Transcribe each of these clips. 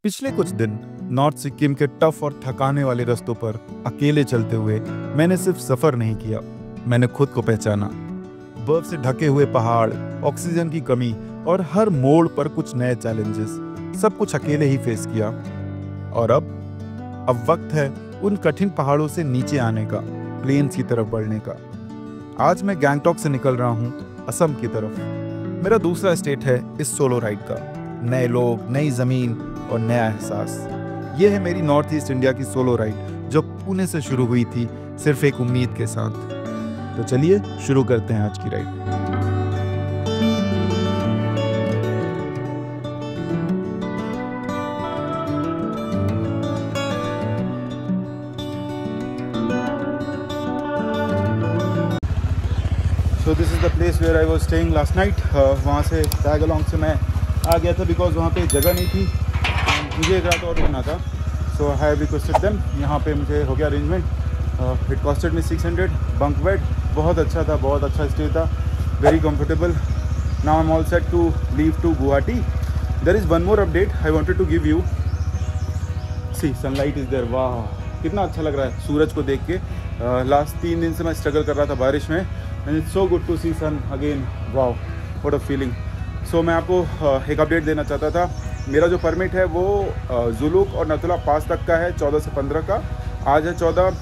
पिछले कुछ दिन नॉर्थ सिक्किम के टफ और थकाने वाले रास्तों पर अकेले चलते हुए मैंने सिर्फ सफर नहीं किया, मैंने खुद को पहचाना। बर्फ से ढके हुए पहाड़, ऑक्सीजन की कमी और हर मोड़ पर कुछ नए चैलेंजेस, सब कुछ अकेले ही फेस किया। और अब वक्त है उन कठिन पहाड़ों से नीचे आने का, प्लेन्स की तरफ बढ़ने का। आज मैं गैंगटॉक से निकल रहा हूँ असम की तरफ। मेरा दूसरा स्टेट है इस सोलो राइड का। नए लोग, नई ज़मीन और नया एहसास। ये है मेरी नॉर्थ ईस्ट इंडिया की सोलो राइड जो पुणे से शुरू हुई थी सिर्फ एक उम्मीद के साथ। तो चलिए शुरू करते हैं आज की ride. So this is the place where I was staying last night. वहाँ से टैग अलॉन्ग से मैं आ गया था बिकॉज वहाँ पे जगह नहीं थी, मुझे एक रात और रुकना था। So I have requested them. यहाँ पे मुझे हो गया arrangement. It costed me 600 bunk bed. बहुत अच्छा था, बहुत अच्छा स्टे था, very comfortable. Now I am all set to leave to Guwahati. There is one more update I wanted to give you. See sunlight is there. वाह कितना अच्छा लग रहा है सूरज को देख के। लास्ट 3 दिन से मैं स्ट्रगल कर रहा था बारिश में, and it's so good to see sun again. Wow what a feeling. So मैं आपको एक अपडेट देना चाहता था। मेरा जो परमिट है वो जुलूक और नथुला पास तक का है, 14 से 15 का। आज है 14।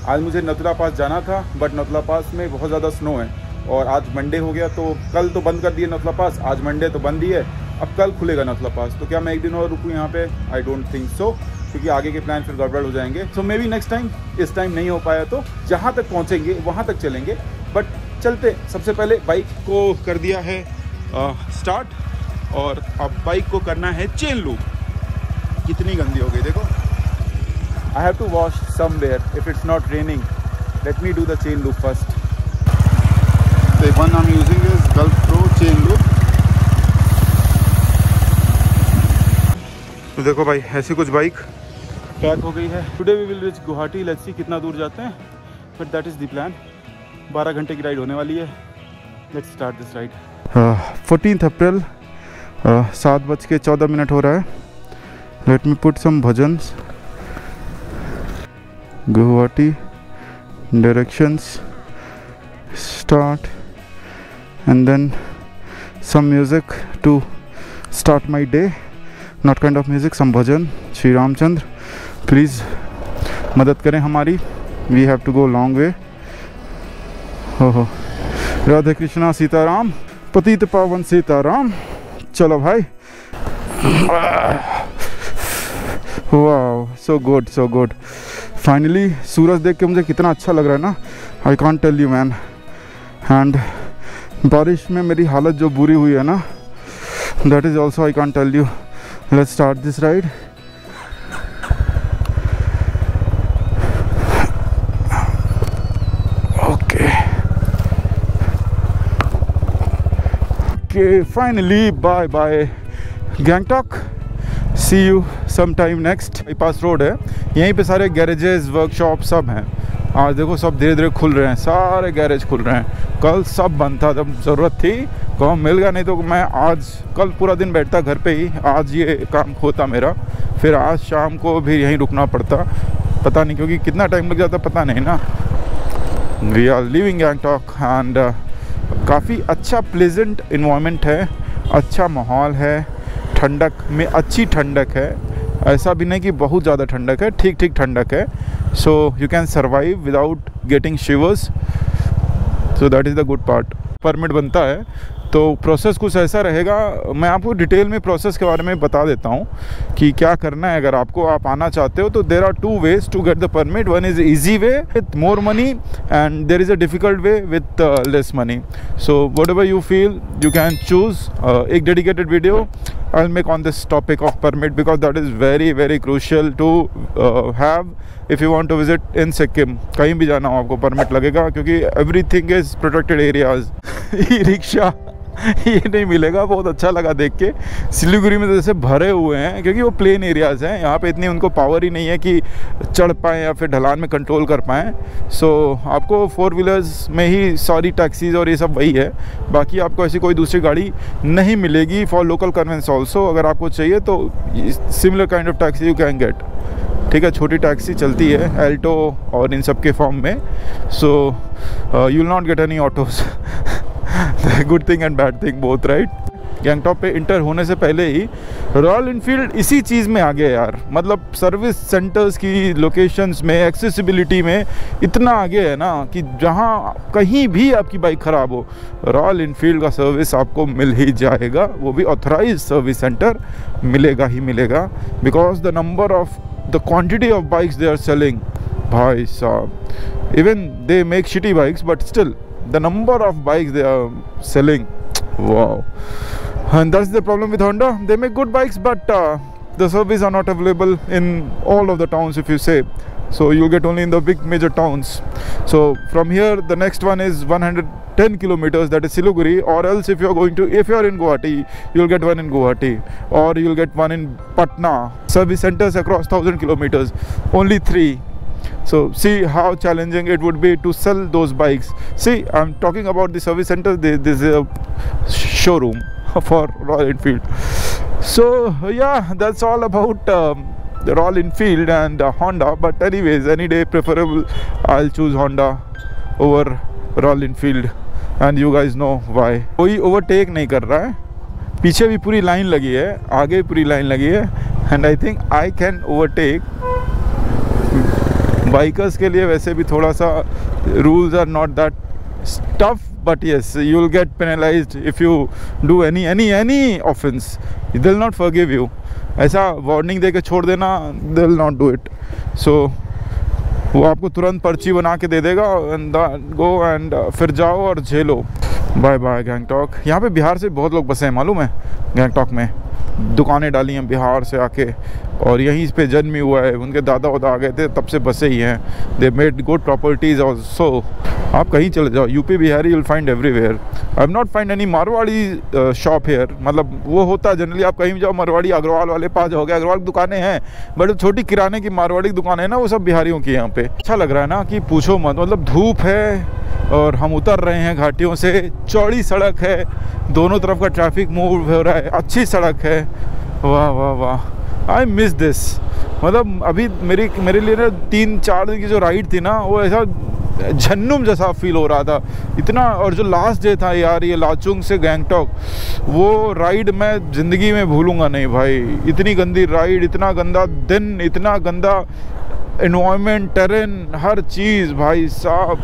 आज मुझे नथुला पास जाना था बट नथुला पास में बहुत ज़्यादा स्नो है और आज मंडे हो गया, तो कल तो बंद कर दिए नथुला पास, आज मंडे तो बंद ही है। अब कल खुलेगा नथुला पास। तो क्या मैं एक दिन और रुकूँ यहाँ पे? आई डोंट थिंक सो, क्योंकि आगे के प्लान फिर गड़बड़ हो जाएंगे। सो मे बी नेक्स्ट टाइम। इस टाइम नहीं हो पाया तो जहाँ तक पहुँचेंगे वहाँ तक चलेंगे। बट चलते सबसे पहले बाइक को कर दिया है स्टार्ट, और अब बाइक को करना है चेन लूप। कितनी गंदी हो गई देखो। I have to wash somewhere if it's not raining. Let me do the chain loop first. The one I'm using is Gulf Pro chain loop। तो देखो भाई ऐसी कुछ बाइक पैक हो गई है। Today we will reach Guwahati. Let's see कितना दूर जाते हैं, but that is the plan. 12 घंटे की राइड होने वाली है। Let's start this ride. 14 अप्रैल 7:14 हो रहा है। Let me put some bhajans. Guwahati directions start and then some music to start my day. Not kind of music, some bhajan। Shri Ramchandra please मदद करें हमारी। We have to go long way। हो राधे कृष्णा सीताराम, पतित पावन सीताराम। चलो भाई। वाह so good so good. Finally सूरज देख के मुझे कितना अच्छा लग रहा है ना, I can't tell you man. And बारिश में मेरी हालत जो बुरी हुई है ना, that is also I can't tell you. Let's start this ride. Okay okay finally bye bye Gangtok. See you some time next. Bypass road है, यहीं पे सारे गैरेजेस वर्कशॉप सब हैं। आज देखो सब धीरे धीरे खुल रहे हैं, सारे गैरेज खुल रहे हैं। कल सब बंद था, जब ज़रूरत थी काम मिल गया, नहीं तो मैं आज कल पूरा दिन बैठता घर पे ही। आज ये काम होता मेरा, फिर आज शाम को भी यहीं रुकना पड़ता। पता नहीं क्योंकि कितना टाइम लग जाता पता नहीं ना। We are living Gangtok and काफ़ी अच्छा प्लेजेंट इन्वायरमेंट है, अच्छा माहौल है। ठंडक में अच्छी ठंडक है, ऐसा भी नहीं कि बहुत ज़्यादा ठंडक है, ठीक ठीक ठंडक है। So you can survive without getting शिवर्स। So that is the good part. Permit बनता है तो प्रोसेस कुछ ऐसा रहेगा। मैं आपको डिटेल में प्रोसेस के बारे में बता देता हूँ कि क्या करना है। अगर आप आना चाहते हो तो there are 2 ways to get the permit. One is easy way with more money and there is a difficult way with less money. So whatever you feel you can choose. एक dedicated video I'll make on this topic of permit because that is very very crucial to have if you want to visit in Sikkim। कहीं भी जाना हो आपको permit लगेगा, क्योंकि everything is protected areas। E rickshaw ये नहीं मिलेगा। बहुत अच्छा लगा देख के। सिलीगुड़ी में तो जैसे भरे हुए हैं क्योंकि वो प्लेन एरियाज़ हैं, यहाँ पे इतनी उनको पावर ही नहीं है कि चढ़ पाएँ या फिर ढलान में कंट्रोल कर पाएँ। सो आपको 4 व्हीलर्स में ही सारी टैक्सीज़ और ये सब वही है, बाकी आपको ऐसी कोई दूसरी गाड़ी नहीं मिलेगी फॉर लोकल कन्वेंस ऑल्सो। अगर आपको चाहिए तो similar kind of taxi you can get, ठीक है। छोटी टैक्सी चलती है एल्टो और इन सब के फॉर्म में। So you will not get any autos, good thing and bad thing both, right. Gangtok पे इंटर होने से पहले ही रॉयल इनफील्ड इसी चीज़ में आगे है यार, मतलब सर्विस सेंटर्स की लोकेशंस में, एक्सेसिबिलिटी में इतना आगे है ना कि जहाँ कहीं भी आपकी बाइक ख़राब हो, रॉयल इनफील्ड का सर्विस आपको मिल ही जाएगा, वो भी ऑथराइज सर्विस सेंटर मिलेगा ही मिलेगा। Because the number of the quantity of bikes they are selling, bhai sahab, even they make shitty bikes but still the number of bikes they are selling, wow. And that's the problem with Honda, they make good bikes but the service are not available in all of the towns if you say so, you'll get only in the big major towns. So from here the next one is 110 kilometers, that is Siliguri, or else if you are in Guwahati, you'll get one in Guwahati, or you'll get one in Patna. Service centers across 1000 kilometers, only 3. So see how challenging it would be to sell those bikes. See, I'm talking about the service center, this is a showroom for Royal Enfield. So yeah, that's all about the Royal Enfield and Honda. But anyways, any day preferable, I'll choose Honda over Royal Enfield, and you guys know why. कोई overtake नहीं कर रहा है, पीछे भी पूरी line लगी है, आगे भी पूरी लाइन लगी है, and I think I can overtake. Bikers के लिए वैसे भी थोड़ा सा rules are not that tough, but yes, you will get penalized if you do any offense. They will not forgive you. ऐसा वार्निंग दे के छोड़ देना, they will not do it. So वो आपको तुरंत पर्ची बना के दे देगा, and go and फिर जाओ और झेलो। Bye bye Gangtok. यहाँ पे बिहार से बहुत लोग बसे हैं मालूम है, गैंगटॉक में दुकानें डाली हैं बिहार से आके, और यहीं पे जन्म ही हुआ है, उनके दादा वादा आ गए थे तब से बसे ही हैं। They made good properties also. आप कहीं चले जाओ, UP Bihari you'll find everywhere. I have not find any Marwari shop here, मतलब वो होता है जनरली, आप कहीं भी जाओ मारवाड़ी अग्रवाल वाले पास हो गए, अग्रवाल की दुकानें हैं, बट छोटी किराने की मारवाड़ी की दुकानें हैं ना, वो सब बिहारियों की यहाँ पे। अच्छा लग रहा है ना कि पूछो मत, मतलब धूप है और हम उतर रहे हैं घाटियों से, चौड़ी सड़क है, दोनों तरफ का ट्रैफिक मूव हो रहा है, अच्छी सड़क है, वाह वाह वाह। I miss this. मतलब अभी मेरे लिए ना 3-4 दिन की जो राइड थी ना, वो ऐसा झन्नुम जैसा फील हो रहा था इतना। और जो लास्ट डे था यार, ये लाचुंग से गैंगटॉक, वो राइड मैं ज़िंदगी में भूलूंगा नहीं भाई। इतनी गंदी राइड, इतना गंदा दिन, इतना गंदा एनवायरनमेंट, टेरेन, हर चीज़ भाई साहब।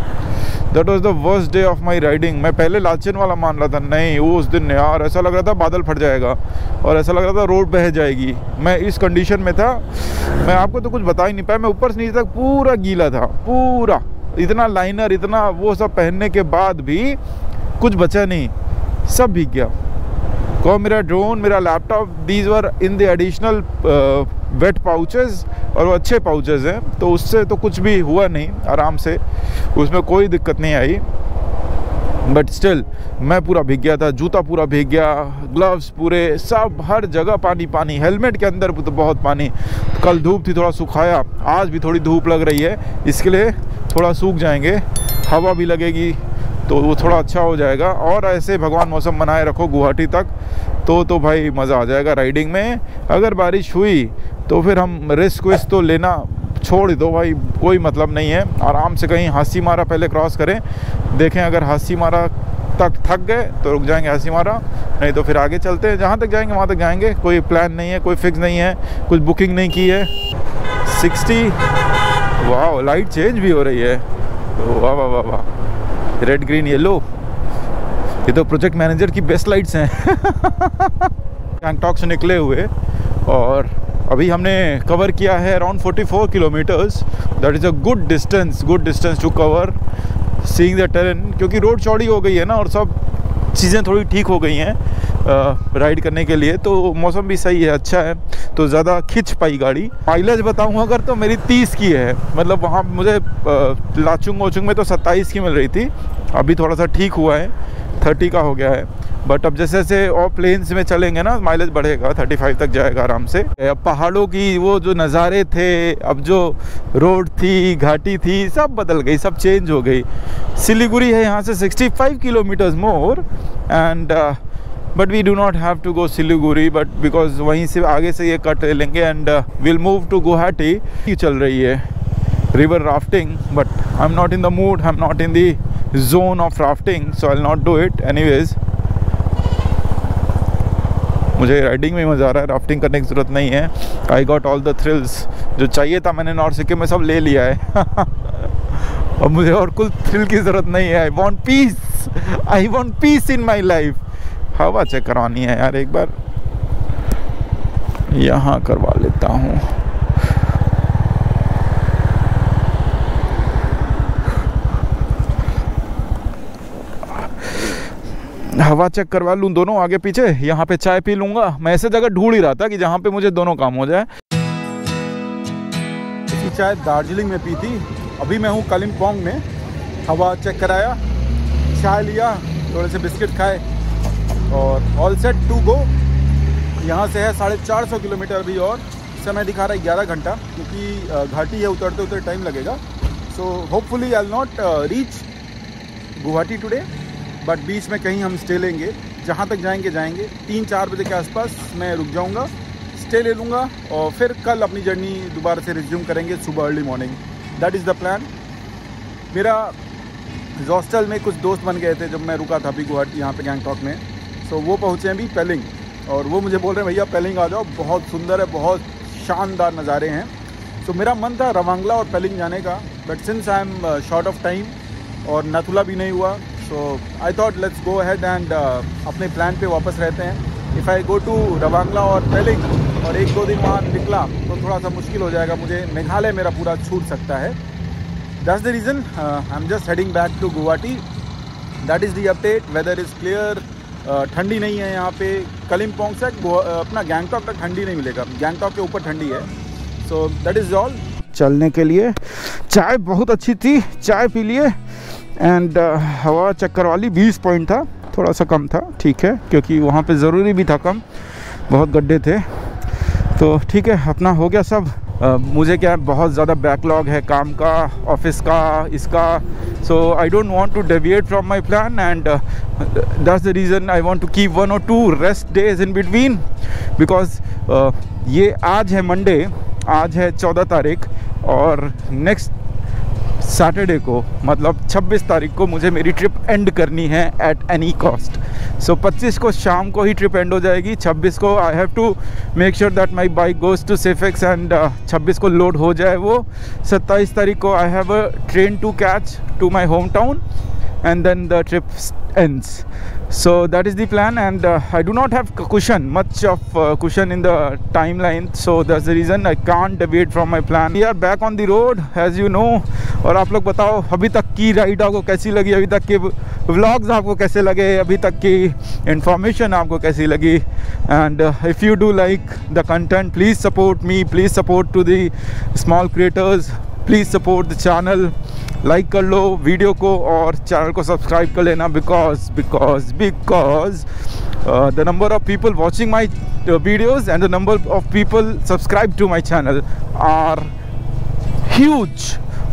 That was the worst day of my riding. मैं पहले लाचेन वाला मान रहा था, नहीं वो उस दिन यार ऐसा लग रहा था बादल फट जाएगा, और ऐसा लग रहा था रोड बह जाएगी। मैं इस कंडीशन में था, मैं आपको तो कुछ बता ही नहीं पाया। मैं ऊपर से नीचे तक पूरा गीला था, पूरा, इतना लाइनर, इतना वो सब पहनने के बाद भी कुछ बचा नहीं, सब भीग गया। को मेरा ड्रोन, मेरा laptop, these were in the additional weight pouches, और वो अच्छे पाउचेस हैं, तो उससे तो कुछ भी हुआ नहीं, आराम से, उसमें कोई दिक्कत नहीं आई। बट स्टिल मैं पूरा भीग गया था, जूता पूरा भीग गया, ग्लव्स पूरे, सब हर जगह पानी पानी, हेलमेट के अंदर तो बहुत पानी। कल धूप थी, थोड़ा सुखाया, आज भी थोड़ी धूप लग रही है, इसके लिए थोड़ा सूख जाएंगे, हवा भी लगेगी तो वो थोड़ा अच्छा हो जाएगा। और ऐसे भगवान मौसम बनाए रखो गुवाहाटी तक, तो भाई मज़ा आ जाएगा राइडिंग में। अगर बारिश हुई तो फिर हम रिस्क विस्क तो लेना छोड़ दो भाई, कोई मतलब नहीं है। आराम से कहीं हासी मारा पहले क्रॉस करें, देखें अगर हासी मारा तक थक गए तो रुक जाएंगे हासी मारा, नहीं तो फिर आगे चलते हैं, जहाँ तक जाएंगे वहाँ तक जाएंगे। कोई प्लान नहीं है, कोई फिक्स नहीं है, कुछ बुकिंग नहीं की है। 60, वाह लाइट चेंज भी हो रही है, वाह वाह वाह वाह, रेड ग्रीन येलो, ये तो प्रोजेक्ट मैनेजर की बेस्ट लाइट्स हैं। गैंगटॉक से निकले हुए और अभी हमने कवर किया है around 44 kilometres. That is a good distance to cover, seeing the terrain, क्योंकि रोड चौड़ी हो गई है ना, और सब चीज़ें थोड़ी ठीक हो गई हैं राइड करने के लिए, तो मौसम भी सही है, अच्छा है, तो ज़्यादा खिंच पाई गाड़ी। माइलेज बताऊँ अगर तो मेरी 30 की है, मतलब वहाँ मुझे लाचुंग वोचुंग में तो 27 की मिल रही थी, अभी थोड़ा सा ठीक हुआ है, 30 का हो गया है। बट अब जैसे जैसे और प्लेन्स में चलेंगे ना माइलेज बढ़ेगा, 35 तक जाएगा आराम से। अब पहाड़ों की वो जो नज़ारे थे, अब जो रोड थी, घाटी थी, सब बदल गई, सब चेंज हो गई। सिलीगुड़ी है यहाँ से 65 kilometres more and but we do not have to go Siliguri, but because वहीं से आगे से ये कट ले लेंगे and will move to Guwahati. चल रही है river rafting, but I am not in the mood, I am not in the zone of rafting, so I will not do it anyways. मुझे राइडिंग में मज़ा आ रहा है, राफ्टिंग करने की ज़रूरत नहीं है। I got all the thrills जो चाहिए था, मैंने नॉर्थ सिक्किम में सब ले लिया है। अब मुझे और कुछ थ्रिल की ज़रूरत नहीं है। I want piece, I want piece in my life. हवा चेक करवानी है यार, एक बार यहाँ करवा लेता हूँ। हवा चेक करवा लूँ दोनों आगे पीछे, यहाँ पे चाय पी लूँगा। मैं ऐसे जगह ढूंढ ही रहा था कि जहाँ पे मुझे दोनों काम हो जाए। इसकी चाय दार्जिलिंग में पी थी, अभी मैं हूँ कालिम्पोंग में। हवा चेक कराया, चाय लिया, थोड़े से बिस्किट खाए और ऑल सेट टू गो। यहाँ से है 450 किलोमीटर अभी और समय दिखा रहा है 11 घंटा, क्योंकि घाटी है, उतरते उतरते टाइम लगेगा। So hopefully I will not reach Guwahati today, but बीच में कहीं हम स्टे लेंगे। जहाँ तक जाएंगे 3-4 बजे के आसपास मैं रुक जाऊँगा, स्टे ले लूँगा और फिर कल अपनी जर्नी दोबारा से रिज्यूम करेंगे सुबह early morning. That is the plan. मेरा हॉस्टल में कुछ दोस्त बन गए थे जब मैं रुका था अभी गुवाहाटी, यहाँ पे गैंगटॉक में। सो वो पहुँचे हैं अभी पेलिंग, और वो मुझे बोल रहे हैं भैया पेलिंग आ जाओ, बहुत सुंदर है, बहुत शानदार नज़ारे हैं। सो मेरा मन था रवांगला और पेलिंग जाने का, but since I am short of time और नथुला भी नहीं हुआ, so I thought let's go ahead and अपने प्लान पे वापस रहते हैं। इफ़ आई गो टू रवांगला और पेलिंग और 1-2 दिन वहाँ निकला तो थोड़ा सा मुश्किल हो जाएगा, मुझे मेघालय मेरा पूरा छूट सकता है। That's the reason I am just heading back to Guwahati. That is the update. Weather is clear, ठंडी नहीं है यहाँ पे। कालिम्पोंग से अपना गैंगटॉक तक ठंडी नहीं मिलेगा, गैंगटॉक के ऊपर ठंडी है। सो दैट इज़ ऑल। चलने के लिए चाय बहुत अच्छी थी, चाय पी लिए एंड हवा चेक करवा ली। 20 पॉइंट था, थोड़ा सा कम था, ठीक है, क्योंकि वहाँ पे ज़रूरी भी था कम, बहुत गड्ढे थे, तो ठीक है, अपना हो गया सब। मुझे क्या बहुत ज़्यादा बैकलॉग है काम का, ऑफिस का, इसका, so I don't want to deviate from my plan and that's the reason I want to keep 1 or 2 rest days in between, because ये आज है मंडे, आज है 14 तारीख और नेक्स्ट सैटरडे को मतलब 26 तारीख को मुझे मेरी ट्रिप एंड करनी है एट एनी कॉस्ट। सो 25 को शाम को ही ट्रिप एंड हो जाएगी। 26 को I have to make sure that my bike goes to Safex and 26 को लोड हो जाए वो। 27 तारीख को I have a train to catch to my home town and then the trip ends. So that is the plan and I do not have much of cushion in the timeline, so that's the reason I can't deviate from my plan. We are back on the road as you know. और आप लोग बताओ अभी तक की ride आपको कैसी लगी, अभी तक के व्लॉग्स आपको कैसे लगे, अभी तक की इन्फॉर्मेशन आपको कैसी लगी। And if you do like the content please support me, please support to the small creators, please support the channel. Like कर लो वीडियो को और चैनल को सब्सक्राइब कर लेना because the number of people watching my videos and the number of people subscribe to my channel are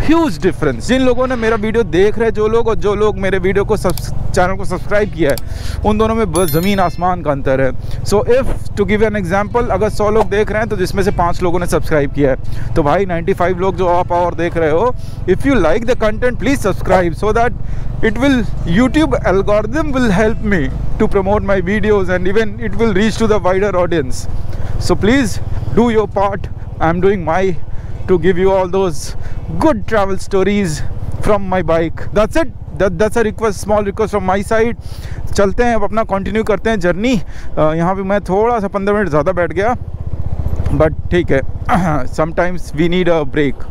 huge difference. जिन लोगों ने मेरा वीडियो देख रहे हैं जो लोग मेरे वीडियो को चैनल को सब्सक्राइब किया है, उन दोनों में बस ज़मीन आसमान का अंतर है। So if two give an example, अगर 100 लोग देख रहे हैं तो जिसमें से 5 लोगों ने सब्सक्राइब किया है, तो भाई 95 लोग जो आप और देख रहे हो, if you like the content please subscribe so that it will YouTube algorithm will help me to promote my videos and even it will reach to the wider audience. So please do your part. I'm doing my to give you all those good travel stories from my bike. That's it. That's a request, small request from my side. चलते हैं अब अपना continue करते हैं journey. यहाँ पे मैं थोड़ा सा 15 मिनट ज़्यादा बैठ गया, बट ठीक है, sometimes we need a break.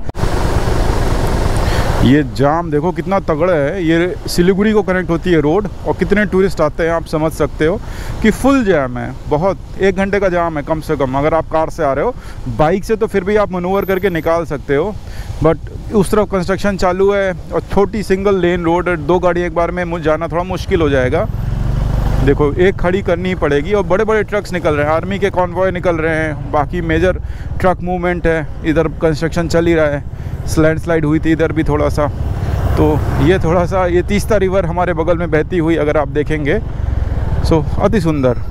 ये जाम देखो कितना तगड़ा है, ये सिलीगुड़ी को कनेक्ट होती है रोड, और कितने टूरिस्ट आते हैं आप समझ सकते हो कि फुल जाम है, बहुत 1 घंटे का जाम है कम से कम। अगर आप कार से आ रहे हो, बाइक से तो फिर भी आप मनूवर करके निकाल सकते हो, बट उस तरफ कंस्ट्रक्शन चालू है और छोटी सिंगल लेन रोड है, 2 गाड़ी एक बार में जाना थोड़ा मुश्किल हो जाएगा। देखो एक खड़ी करनी ही पड़ेगी, और बड़े बड़े ट्रक्स निकल रहे हैं, आर्मी के कॉन्वॉय निकल रहे हैं, बाकी मेजर ट्रक मूवमेंट है, इधर कंस्ट्रक्शन चल ही रहा है, लैंडस्लाइड हुई थी इधर भी थोड़ा सा, तो ये थोड़ा सा, ये तीस्ता रिवर हमारे बगल में बहती हुई अगर आप देखेंगे, सो अति सुंदर।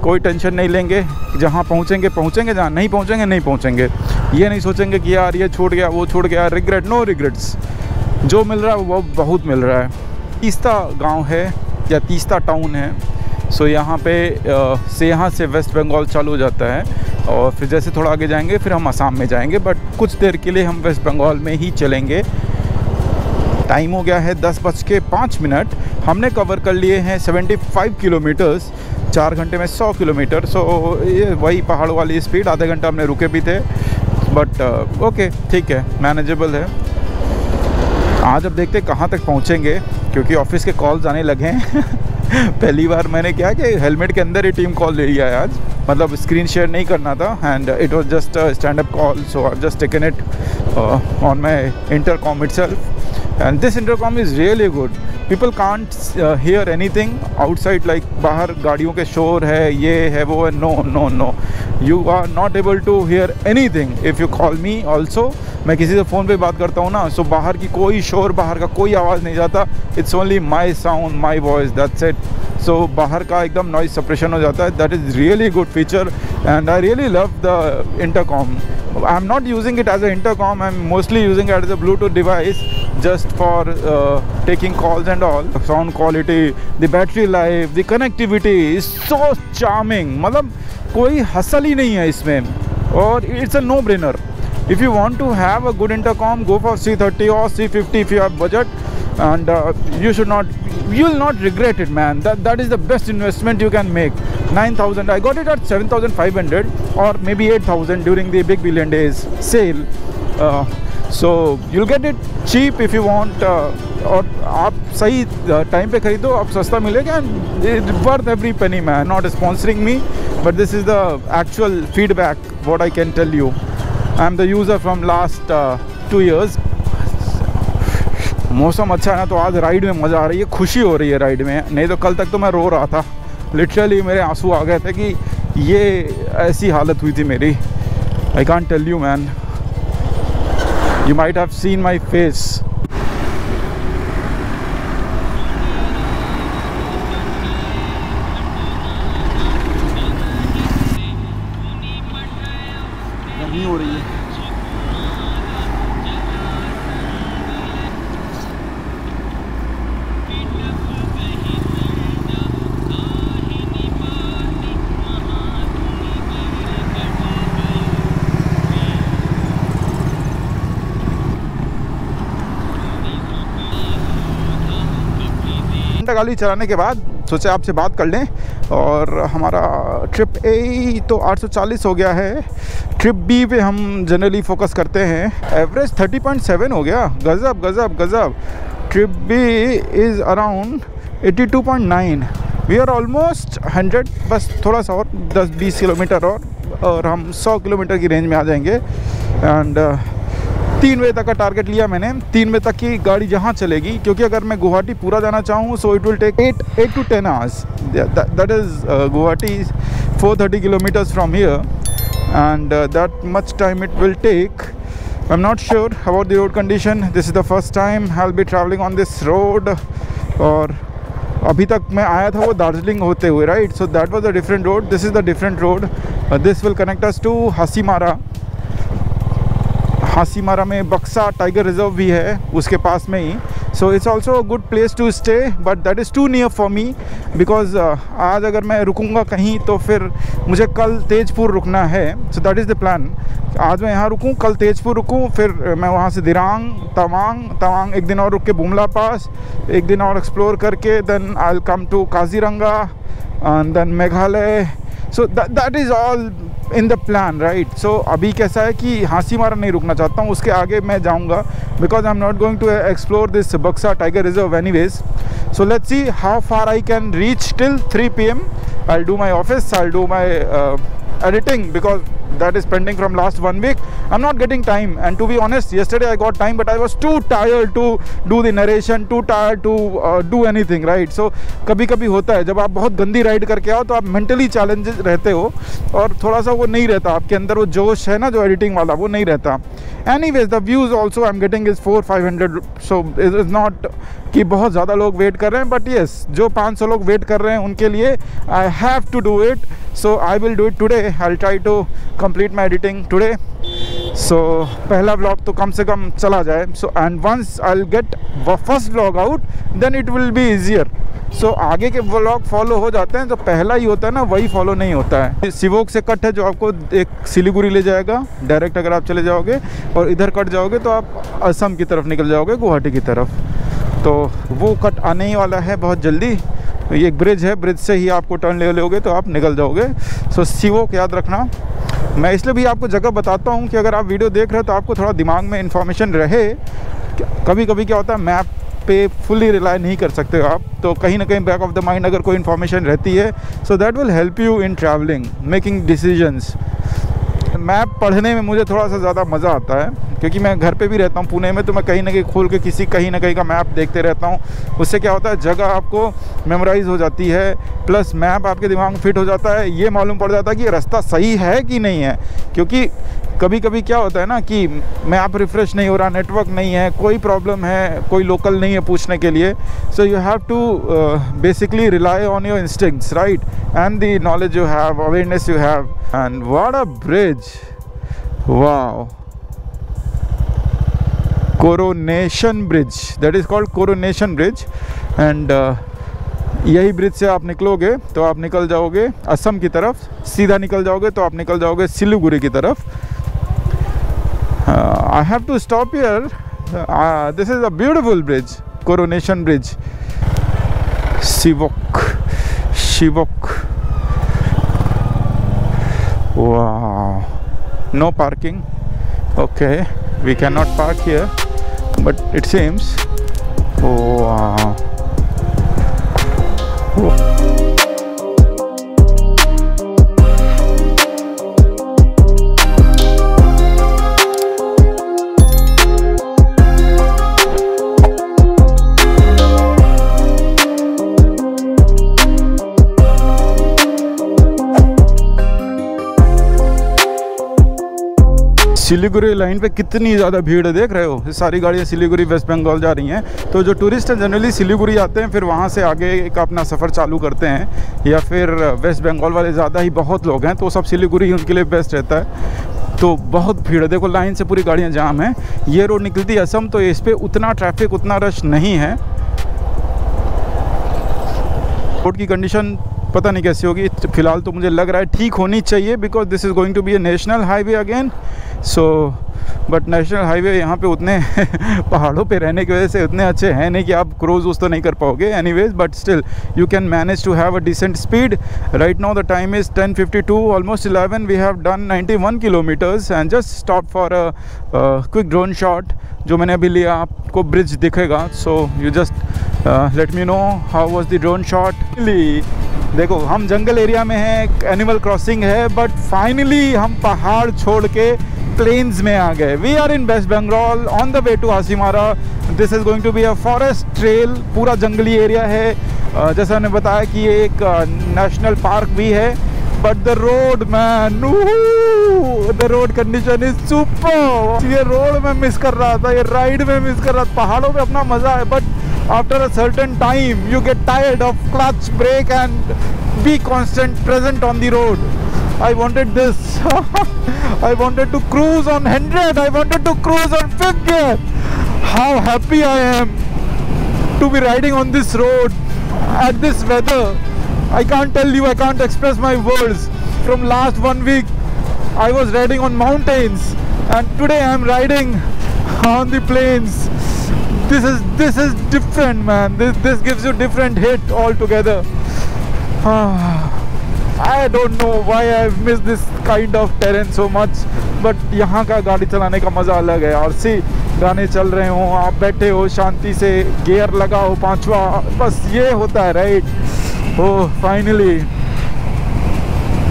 कोई टेंशन नहीं लेंगे, जहाँ पहुँचेंगे पहुँचेंगे, जहाँ नहीं पहुँचेंगे नहीं पहुँचेंगे, ये नहीं सोचेंगे कि यार ये छूट गया वो छूट गया, रिग्रेट, नो रिग्रेट्स, जो मिल रहा है वो बहुत मिल रहा है। तीस्ता गांव है या तीस्ता टाउन है, सो यहाँ पे यहाँ से वेस्ट बंगाल चालू हो जाता है, और फिर जैसे थोड़ा आगे जाएंगे फिर हम असम में जाएंगे, बट कुछ देर के लिए हम वेस्ट बंगाल में ही चलेंगे। टाइम हो गया है 10:05। हमने कवर कर लिए हैं 75 किलोमीटर्स, 4 घंटे में 100 किलोमीटर, सो ये वही पहाड़ वाली स्पीड। आधे घंटा हमने रुके भी थे, बट ओके ठीक है, मैनेजेबल है। आज अब देखते कहाँ तक पहुँचेंगे, क्योंकि ऑफिस के कॉल्स आने लगे हैं। पहली बार मैंने क्या कि हेलमेट के अंदर ही टीम कॉल ले लिया है आज, मतलब स्क्रीन शेयर नहीं करना था, and it was just a stand up call, so I just taken it on my intercom itself, and this intercom is really good. People can't hear anything outside, like बाहर गाड़ियों के शोर है, ये है वो है, no no no, you are not able to hear anything if you call me also. मैं किसी से फ़ोन पे बात करता हूँ ना, सो बाहर की कोई शोर, बाहर का कोई आवाज़ नहीं जाता, it's only my sound, my voice, that's it. So बाहर का एकदम नॉइज सप्रेशन हो जाता है, that is really good feature, and I really love the intercom. I am not using it as a intercom, I am mostly using it as a Bluetooth device, just for taking calls and all. Sound quality, the battery life, the connectivity is so charming, मतलब कोई hustle ही नहीं है इसमें, और it's a no brainer. If you want to have a good intercom, go for C30 or C50 if you have budget, and you will not regret it, man. That is the best investment you can make. 9,000, I got it at 7,500 or maybe 8,000 during the Big Billion Days sale. So you'll get it cheap if you want, और आप सही time पे खरीदो, आप सस्ता मिलेगा, and worth every penny, man. Not sponsoring me, but this is the actual feedback what I can tell you. I'm the user from last 2 years. मौसम अच्छा है ना, तो आज राइड में मज़ा आ रही है, खुशी हो रही है राइड में, नहीं तो कल तक तो मैं रो रहा था, लिटरली मेरे आंसू आ गए थे कि ये ऐसी हालत हुई थी मेरी। I can't tell you, man. You might have seen my face. गर्मी हो रही है। गाड़ी चलाने के बाद सोचे आपसे बात कर लें, और हमारा ट्रिप ए तो 840 हो गया है, ट्रिप बी पे हम जनरली फोकस करते हैं, एवरेज 30.7 हो गया, गज़ब गज़ब गज़ब। Trip B is around 82.9, we are almost 100, बस थोड़ा सा और 10-20 किलोमीटर और हम 100 किलोमीटर की रेंज में आ जाएंगे। एंड 3 बजे तक का टारगेट लिया मैंने, 3 बजे तक की गाड़ी जहाँ चलेगी, क्योंकि अगर मैं गुवाहाटी पूरा जाना चाहूँ so it will take 8 to 10 hours, that is Guwahati 430 kilometers from here, and that much time it will take. I am not sure about the road condition, this is the first time I will be travelling on this road, और अभी तक मैं आया था वो दार्जिलिंग होते हुए, right, so that was a different road, this is the different road, this will connect us to Hasimara. Hasimara में बक्सा टाइगर रिजर्व भी है उसके पास में ही, so it's also a good place to stay, but that is too near for me, because आज अगर मैं रुकूंगा कहीं तो फिर मुझे कल तेजपुर रुकना है, सो दैट इज़ द प्लान। आज मैं यहाँ रुकूँ, कल तेजपुर रुकूँ, फिर मैं वहाँ से दिरांग, तवांग एक दिन और रुक के बुमला पास एक दिन और एक्सप्लोर करके then I will come to Kaziranga and then Meghalaya, so that is all in the plan, right. So अभी कैसा है कि हासीमारा नहीं रुकना चाहता हूँ, उसके आगे मैं जाऊँगा, because I am not going to explore this Buxa tiger reserve anyways. So let's see how far I can reach till 3 PM. I'll do my office, I'll do my editing, because that is pending from last 1 week. I'm not getting time, and to be honest, yesterday I got time, but I was too tired to do the narration, too tired to do anything, right? So कभी कभी होता है, जब आप बहुत गंदी ride करके आओ तो आप मेंटली चैलेंजेस रहते हो, और थोड़ा सा वो नहीं रहता आपके अंदर, वो जोश है ना जो एडिटिंग वाला, वो नहीं रहता. Anyways, the views also I'm getting is 400-500, so it is not कि बहुत ज़्यादा लोग वेट कर रहे हैं, बट येस, जो 500 लोग वेट कर रहे हैं उनके लिए I have to do it. So I will do it today. I will try to complete my editing today. So पहला व्लॉग तो कम से कम चला जाए. So and once I will get first vlog out, then it will be easier. So आगे के vlog follow हो जाते हैं, जो पहला ही होता है ना वही फॉलो नहीं होता है. सिवोक से कट है जो आपको एक सिलीगुड़ी ले जाएगा डायरेक्ट. अगर आप चले जाओगे और इधर कट जाओगे तो आप असम की तरफ निकल जाओगे, गुवाहाटी की तरफ. तो वो कट आने ही वाला है बहुत जल्दी. ये एक ब्रिज है, ब्रिज से ही आपको टर्न ले लोगे तो आप निकल जाओगे. सो सिवोक याद रखना. मैं इसलिए भी आपको जगह बताता हूँ कि अगर आप वीडियो देख रहे हो तो आपको थोड़ा दिमाग में इन्फॉर्मेशन रहे. कभी कभी क्या होता है, मैप पे फुली रिलाई नहीं कर सकते हो आप, तो कहीं ना कहीं बैक ऑफ द माइंड अगर कोई इन्फॉर्मेशन रहती है, so that will help you in travelling, making decisions. Map पढ़ने में मुझे थोड़ा सा ज़्यादा मज़ा आता है, क्योंकि मैं घर पे भी रहता हूँ पुणे में, तो मैं कहीं ना कहीं खोल के कहीं ना कहीं का मैप देखते रहता हूँ. उससे क्या होता है, जगह आपको मेमोराइज हो जाती है, प्लस मैप आपके दिमाग में फिट हो जाता है. ये मालूम पड़ जाता है कि रास्ता सही है कि नहीं है. क्योंकि कभी कभी क्या होता है ना कि मैप रिफ़्रेश नहीं हो रहा, नेटवर्क नहीं है, कोई प्रॉब्लम है, कोई लोकल नहीं है पूछने के लिए. So you have to basically rely on your instincts, right, and the knowledge you have, awareness you have. And what a bridge, wow. Coronation Bridge, that is called Coronation Bridge. And यही bridge से आप निकलोगे तो आप निकल जाओगे असम की तरफ. सीधा निकल जाओगे तो आप निकल जाओगे सिलीगुड़ी की तरफ. I have to stop here. This is a beautiful bridge, Coronation Bridge. Shivok. Wow. No parking. Okay, we cannot park here, but it seems. Wow. Siliguri line पे कितनी ज़्यादा भीड़ है, देख रहे हो. ये सारी गाड़ियाँ सिलीगुड़ी वेस्ट बंगाल जा रही हैं. तो जो टूरिस्ट हैं जनरली सिलीगुड़ी आते हैं, फिर वहाँ से आगे का अपना सफ़र चालू करते हैं, या फिर वेस्ट बंगाल वाले ज़्यादा ही बहुत लोग हैं तो सब सिलीगुड़ी ही उनके लिए बेस्ट रहता है. तो बहुत भीड़ है, देखो लाइन से पूरी गाड़ियाँ जाम हैं. ये रोड निकलती है असम, तो इस पर उतना ट्रैफिक, उतना रश नहीं है. रोड की कंडीशन पता नहीं कैसी होगी, फ़िलहाल तो मुझे लग रहा है ठीक होनी चाहिए, because this is going to be a national highway again. So but national highway यहाँ पे उतने पहाड़ों पे रहने की वजह से उतने अच्छे हैं नहीं कि आप क्रूज उस तो नहीं कर पाओगे. Anyways, but still you can manage to have a decent speed. Right now the time is 10:52, almost 11. We have done 91 kilometres and just stop for a quick drone shot जो मैंने अभी लिया. आपको ब्रिज दिखेगा, so you just let me know how was the drone shot. देखो हम जंगल area में हैं, एनिमल क्रॉसिंग है, बट फाइनली हम पहाड़ छोड़ के प्लेन्स में आ गए. We are in West Bengal on the way to Hasimara. This is going to be a forest trail. पूरा जंगली एरिया है. जैसा मैंने बताया कि ये एक नेशनल पार्क भी है. But the road man, the road condition is super. ये रोड में मिस कर रहा था, ये राइड में मिस कर रहा था. पहाड़ों पे अपना मज़ा है, but after a certain time you get tired of clutch, brake and be constant present on the road. I wanted this. I wanted to cruise on 100. I wanted to cruise on 5th gear. How happy I am to be riding on this road at this weather. I can't tell you, I can't express my words. From last 1 week I was riding on mountains, and today I am riding on the plains. This is different, man. This gives you different hit altogether. I don't know why I've missed this kind of terrain so much, but यहाँ का गाड़ी चलाने का मज़ा अलग है. और सी गाने चल रहे हो, आप बैठे हो शांति से, गियर लगाओ 5वां, बस ये होता है, राइट. ओह फाइनली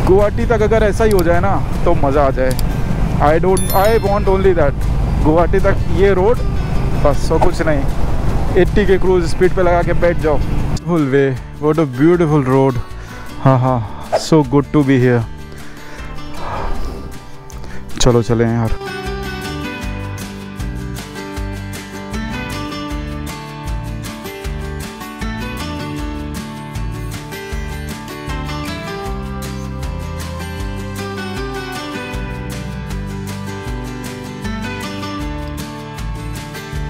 गुवाहाटी तक अगर ऐसा ही हो जाए ना तो मज़ा आ जाए। I want only that, Guwahati तक ये रोड बस, और कुछ नहीं। 80 के क्रूज स्पीड पे लगा के बैठ जाओ। Beautiful way, what a beautiful road. हाँ, so good to be here. चलो चलें यार।